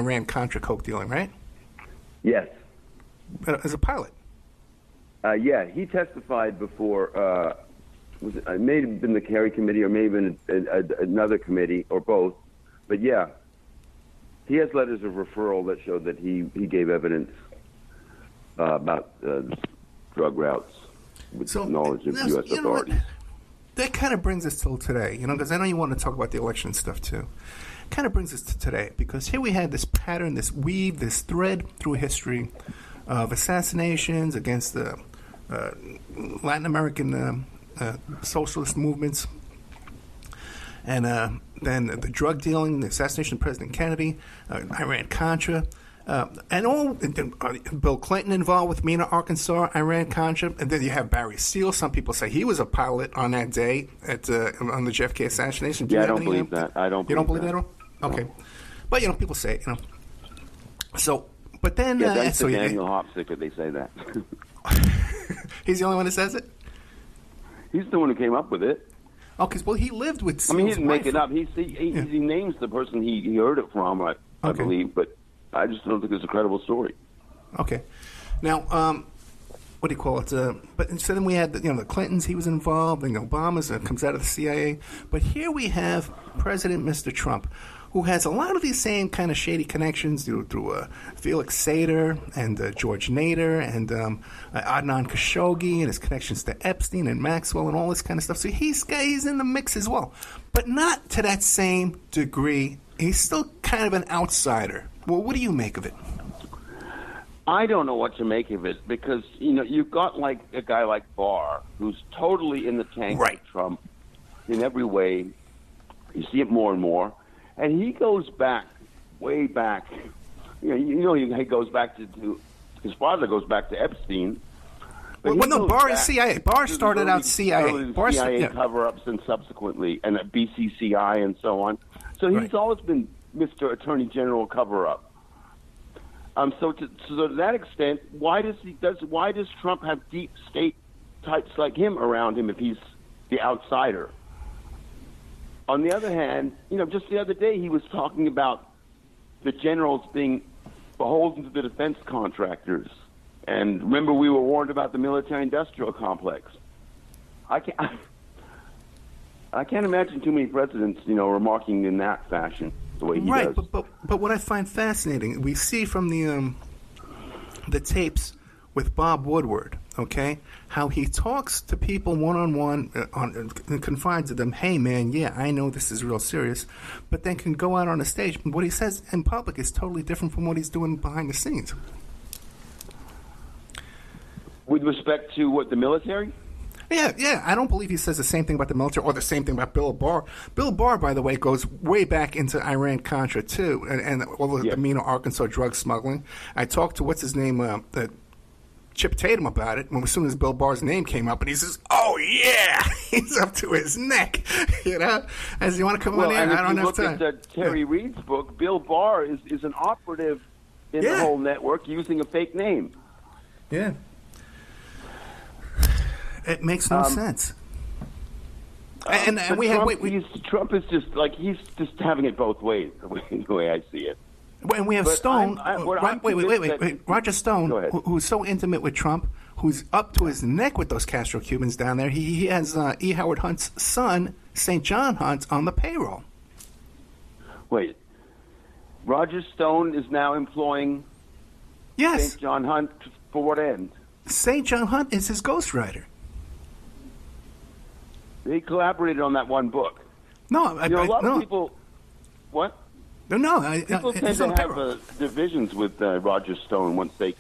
Iran-Contra coke dealing, right? Yes. As a pilot. Yeah, he testified before. It may have been the Kerry committee, or maybe another committee, or both. But yeah, he has letters of referral that show that he gave evidence about drug routes with knowledge of U.S. authorities. That kind of brings us till today, because I know you want to talk about the election stuff too. Kind of brings us to today, because here we had this pattern, this weave, this thread through history of assassinations against the Latin American socialist movements, and then the drug dealing, the assassination of President Kennedy, Iran-Contra, and all. Bill Clinton involved with Mena, Arkansas, Iran-Contra, and then you have Barry Seal. Some people say he was a pilot on that day on the JFK assassination. I don't believe that. You don't believe that at all? Okay, but people say it. So, but then that's Daniel Hopsicker. They say that. He's the only one that says it? He's the one who came up with it. Oh, because he lived with Seal's he didn't make wife. it up. He names the person he heard it from, I believe, but I just don't think it's a credible story. Okay. Now, what do you call it? But so then we had the Clintons. He was involved, and Obama's comes out of the CIA. But here we have President Mr. Trump, who has a lot of these same kind of shady connections through Felix Sater and George Nader and Adnan Khashoggi and his connections to Epstein and Maxwell and all this kind of stuff. So he's in the mix as well, but not to that same degree. He's still kind of an outsider. Well, what do you make of it? I don't know what to make of it, because you've got like a guy like Barr, who's totally in the tank with Trump in every way. You see it more and more. And he goes back, way back. He goes back to his father goes back to Epstein. Barr is CIA. Barr started out CIA. CIA cover-ups and subsequently, and BCCI and so on. So he's always been Mr. Attorney General cover-up. So to that extent, why does Trump have deep state types like him around him if he's the outsider? On the other hand, just the other day he was talking about the generals being beholden to the defense contractors. And remember, we were warned about the military-industrial complex. I can't imagine too many presidents, remarking in that fashion the way he does. But what I find fascinating, we see from the tapes with Bob Woodward, okay, how he talks to people one-on-one and confides to them, hey, man, yeah, I know this is real serious, but then can go out on a stage. And what he says in public is totally different from what he's doing behind the scenes. With respect to what, the military? Yeah. I don't believe he says the same thing about the military or the same thing about Bill Barr. Bill Barr, by the way, goes way back into Iran-Contra, too, and all the Mena, Arkansas drug smuggling. I talked to, what's his name, Chip Tatum about it, as soon as Bill Barr's name came up, and he says, oh, yeah, he's up to his neck, As you want to come on in, I don't have time. If you look at Terry Reid's book, Bill Barr is an operative in the whole network using a fake name. Yeah. It makes no sense. And we have Trump is he's just having it both ways, the way I see it. And we have Stone. Wait. Roger Stone, who's so intimate with Trump, who's up to his neck with those Castro Cubans down there. He has E. Howard Hunt's son, St. John Hunt, on the payroll. Wait. Roger Stone is now employing St. John Hunt for what end? St. John Hunt is his ghostwriter. He collaborated on that one book. No, a lot of people. What? No. People tend to have divisions with Roger Stone once they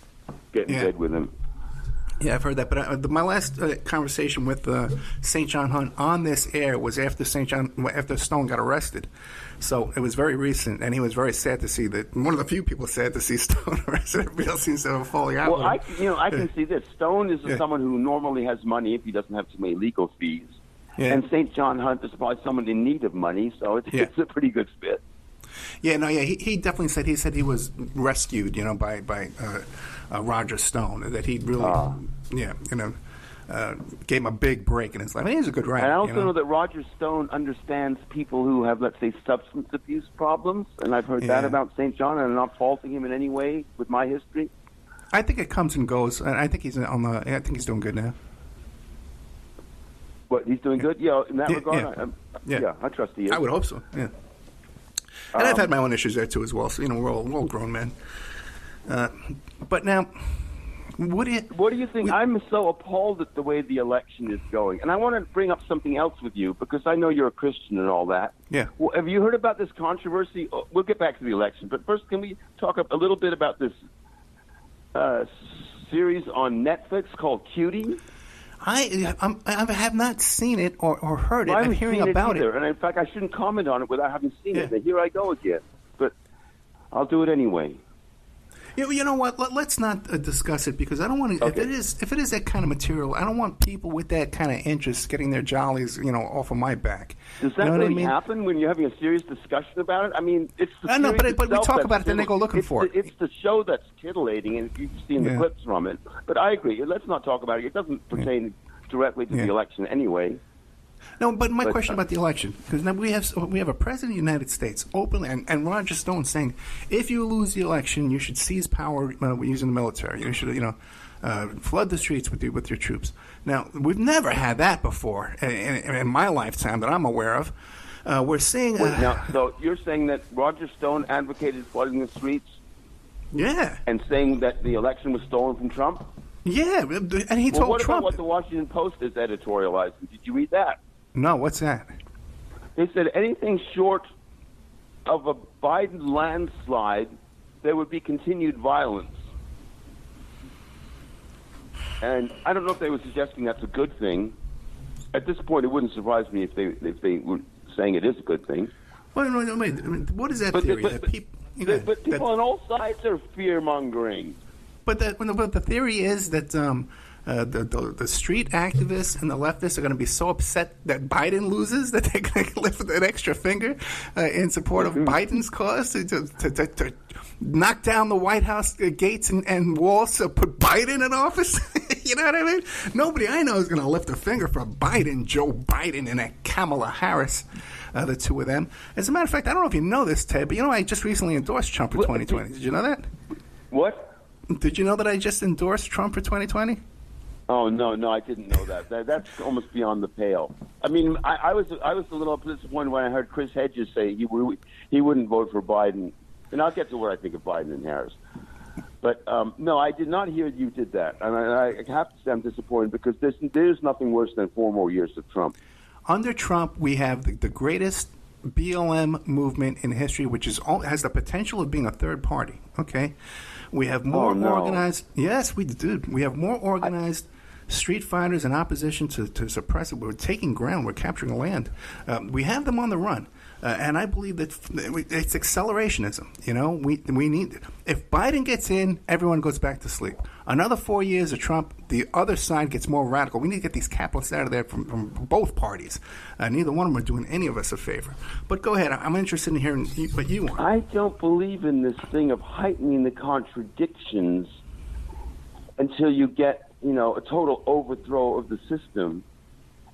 get in bed with him. Yeah, I've heard that. But my last conversation with St. John Hunt on this air was after Stone got arrested. So it was very recent, and he was very sad to see that. One of the few people sad to see Stone arrested. Everybody else seems to have falling out. Well, I can see this. Stone is someone who normally has money if he doesn't have too many legal fees. Yeah. And St. John Hunt is probably someone in need of money, so it's a pretty good fit. He definitely said he was rescued, by Roger Stone. That he really, gave him a big break in his life. And he's a good writer. And I also know that Roger Stone understands people who have, let's say, substance abuse problems, and I've heard that about St. John, and I'm not faulting him in any way with my history. I think it comes and goes. I think he's I think he's doing good now. What, he's doing good? Yeah, in that regard, I trust he is. I would hope so. Yeah. And I've had my own issues there too as well. So we're all grown men. But now, what do you think? I'm so appalled at the way the election is going, and I want to bring up something else with you because I know you're a Christian and all that. Yeah. Well, have you heard about this controversy? We'll get back to the election, but first, can we talk a little bit about this series on Netflix called Cutie? I have not seen it or heard it. I'm hearing about it. And in fact, I shouldn't comment on it without having seen it. And here I go again. But I'll do it anyway. You know what? Let's not discuss it because I don't want to. Okay. If it is that kind of material, I don't want people with that kind of interest getting their jollies, off of my back. Does that really happen when you're having a serious discussion about it? I mean, it's the no, but we talk about it, then they go looking for it. It's the show that's titillating, and you've seen the clips from it. But I agree. Let's not talk about it. It doesn't pertain directly to the election anyway. No, but my question about the election, because now we have a president of the United States openly, and Roger Stone saying, if you lose the election, you should seize power using the military. You should, flood the streets with your troops. Now, we've never had that before in my lifetime that I'm aware of. We're seeing. So you're saying that Roger Stone advocated flooding the streets? Yeah. And saying that the election was stolen from Trump? Yeah, and he told what Trump. About what the Washington Post is editorializing? Did you read that? No, what's that? They said anything short of a Biden landslide, there would be continued violence. And I don't know if they were suggesting that's a good thing. At this point, it wouldn't surprise me if they were saying it is a good thing. Well, no, wait. I mean, what is that theory? But people on all sides are fear-mongering. But the theory is that the street activists and the leftists are going to be so upset that Biden loses that they're going to lift an extra finger in support of Biden's cause to knock down the White House gates and walls to put Biden in office. You know what I mean? Nobody I know is going to lift a finger for Biden, Joe Biden, and Kamala Harris, the two of them. As a matter of fact, I don't know if you know this, Ted, but I just recently endorsed Trump for 2020. Did you know that? What? Did you know that I just endorsed Trump for 2020? Oh no, I didn't know that. That's almost beyond the pale. I mean, I was a little disappointed when I heard Chris Hedges say he wouldn't vote for Biden, and I'll get to what I think of Biden and Harris. But no, I did not hear you did that, and I have to say I'm disappointed because there's nothing worse than 4 more years of Trump. Under Trump, we have the greatest BLM movement in history, which has the potential of being a third party. Okay, we have more organized. Yes, we do. We have more organized street fighters in opposition to suppress it. We're taking ground. We're capturing land. We have them on the run. And I believe that it's accelerationism. We need. If Biden gets in, everyone goes back to sleep. Another 4 years of Trump, the other side gets more radical. We need to get these capitalists out of there from both parties. Neither one of them are doing any of us a favor. But go ahead. I'm interested in hearing what you want. I don't believe in this thing of heightening the contradictions until you get, a total overthrow of the system.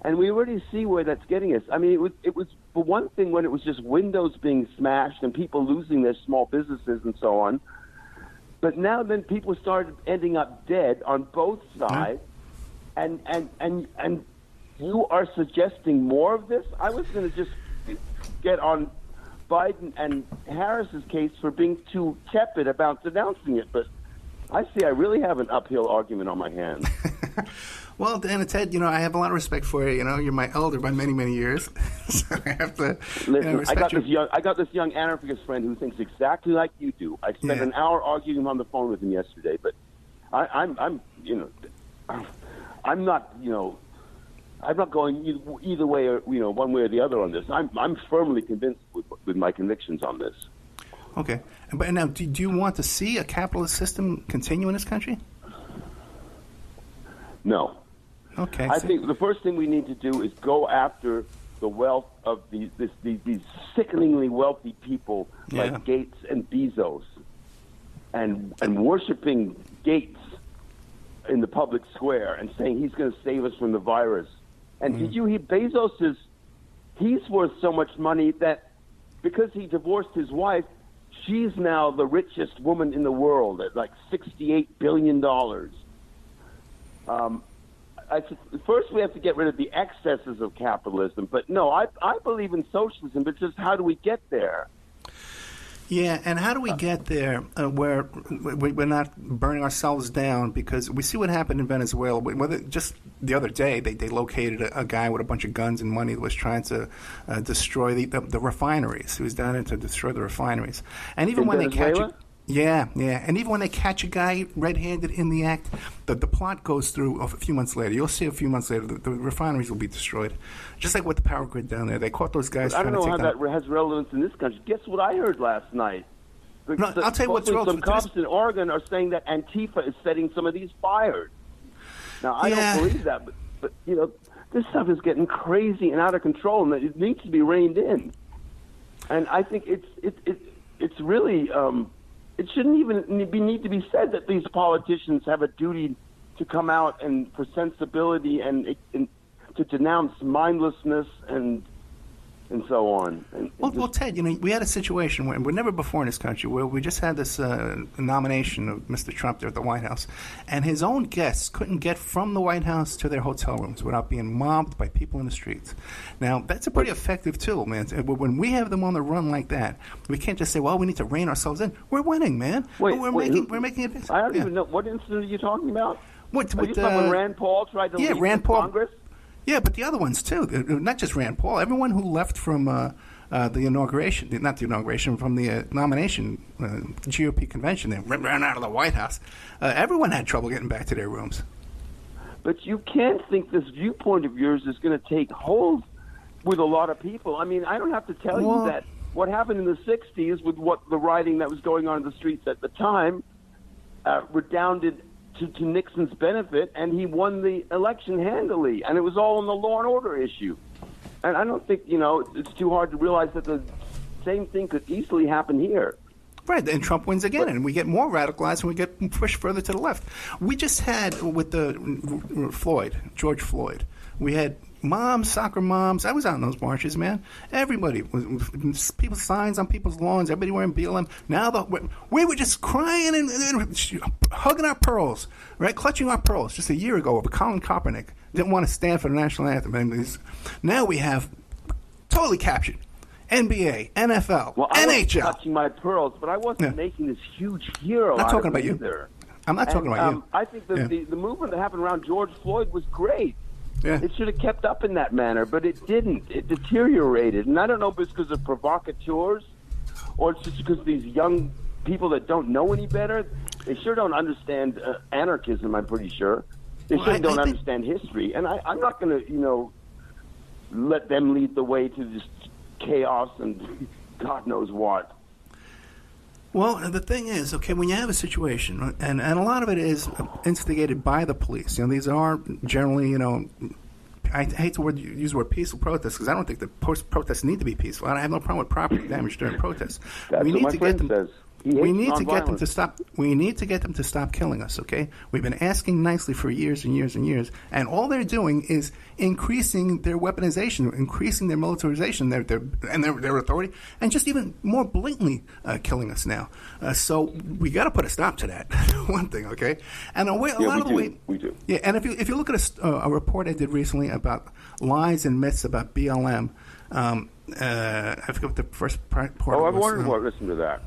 And we already see where that's getting us. I mean, it was for one thing when it was just windows being smashed and people losing their small businesses and so on. But now then people started ending up dead on both sides. And you are suggesting more of this? I was going to just get on Biden and Harris's case for being too tepid about denouncing it. But I see I really have an uphill argument on my hands. Well, and Ted, I have a lot of respect for you. You're my elder by many, many years, so I have to. Listen, I got this young anarchist friend who thinks exactly like you do. I spent an hour arguing on the phone with him yesterday, but I'm not going either way or one way or the other on this. I'm firmly convinced with my convictions on this. Okay, but now, do you want to see a capitalist system continue in this country? No. Okay. I think the first thing we need to do is go after the wealth of these sickeningly wealthy people like Gates and Bezos, and worshiping Gates in the public square and saying he's going to save us from the virus. And did you hear Bezos he's worth so much money that because he divorced his wife, she's now the richest woman in the world at like $68 billion. First, we have to get rid of the excesses of capitalism. But no, I believe in socialism, but just how do we get there? Yeah, and how do we get there where we're not burning ourselves down? Because we see what happened in Venezuela. Just the other day, they located a guy with a bunch of guns and money that was trying to destroy the refineries. He was down there to destroy the refineries. And even when they catch it. Yeah. And even when they catch a guy red-handed in the act, the plot goes through a few months later. You'll see a few months later the refineries will be destroyed. Just like with the power grid down there. They caught those guys trying to take down... I don't know how that has relevance in this country. Guess what I heard last night? No, I'll tell you what's relevant. Some cops in Oregon are saying that Antifa is setting some of these fires. Now, I don't believe that, but you know, this stuff is getting crazy and out of control, and it needs to be reined in. And I think it's really... it shouldn't even need to be said that these politicians have a duty to come out and for sensibility and to denounce mindlessness and so on. Well, Ted, you know, we had a situation where never before in this country where we just had this nomination of Mr. Trump there at the White House, and his own guests couldn't get from the White House to their hotel rooms without being mobbed by people in the streets. Now, that's a pretty effective tool, man. When we have them on the run like that, we can't just say, well, we need to rein ourselves in. We're winning, man. We're making it. I don't even know. What incident are you talking about? Are you talking when Rand Paul tried to leave Congress? Yeah, but the other ones, too. Not just Rand Paul. Everyone who left from the inauguration, not the inauguration, from the nomination, GOP convention, they ran out of the White House. Everyone had trouble getting back to their rooms. But you can't think this viewpoint of yours is going to take hold with a lot of people. I mean, I don't have to tell you that what happened in the 60s with the rioting that was going on in the streets at the time redounded to Nixon's benefit, and he won the election handily, and it was all on the law and order issue. And I don't think, it's too hard to realize that the same thing could easily happen here. Right, and Trump wins again, and we get more radicalized, and we get pushed further to the left. We just had, with the George Floyd, we had moms, soccer moms. I was out in those marches, man. Everybody, people's signs on people's lawns, everybody wearing BLM. Now we were just crying and hugging our pearls, right? Clutching our pearls. Just a year ago, over Colin Kaepernick didn't want to stand for the national anthem. And now we have totally captured NBA, NFL, NHL. I was clutching my pearls, but I wasn't making this huge hero. I'm not talking about either. I'm not talking about you. I think the movement that happened around George Floyd was great. Yeah. It should have kept up in that manner, but it didn't. It deteriorated. And I don't know if it's because of provocateurs or it's just because these young people that don't know any better, they sure don't understand anarchism, I'm pretty sure. They sure don't understand history. And I'm not going to, let them lead the way to just chaos and God knows what. Well, the thing is, okay, when you have a situation, and a lot of it is instigated by the police. These are generally, I hate to use the word peaceful protests because I don't think the protests need to be peaceful. I have no problem with property damage during protests. That's what my friend says. We need to get them to stop. We need to get them to stop killing us. Okay, we've been asking nicely for years and years and years, and all they're doing is increasing their weaponization, increasing their militarization, their authority, and just even more blatantly killing us now. So we got to put a stop to that. One thing, okay? And we do. Yeah, and if you look at a report I did recently about lies and myths about BLM, I forget what the first part was. Oh, I've wondered what. Listen to that.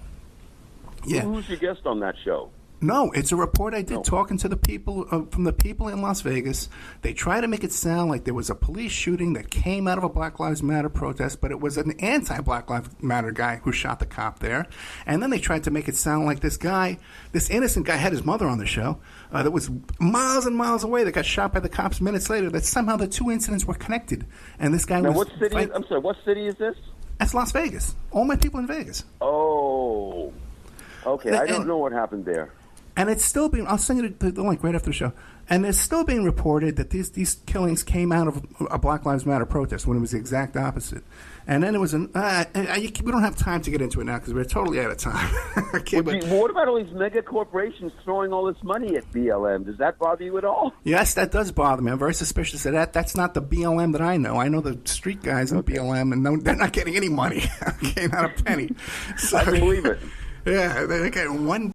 Yeah. Who's your guest on that show? No, it's a report I did talking to the people from the people in Las Vegas. They try to make it sound like there was a police shooting that came out of a Black Lives Matter protest, but it was an anti-Black Lives Matter guy who shot the cop there. And then they tried to make it sound like this innocent guy had his mother on the show that was miles and miles away that got shot by the cops minutes later, that somehow the two incidents were connected. And this guy was... I'm sorry, what city is this? That's Las Vegas. All my people in Vegas. Oh... Okay, I don't know what happened there. And it's still being, I'll send you the link right after the show. And it's still being reported that these killings came out of a Black Lives Matter protest when it was the exact opposite. And then it was we don't have time to get into it now because we're totally out of time. Okay, but what about all these mega corporations throwing all this money at BLM? Does that bother you at all? Yes, that does bother me. I'm very suspicious of that. That's not the BLM that I know. I know the street guys in BLM, and they're not getting any money. Okay, not a penny. So, I can believe it. Yeah, they get one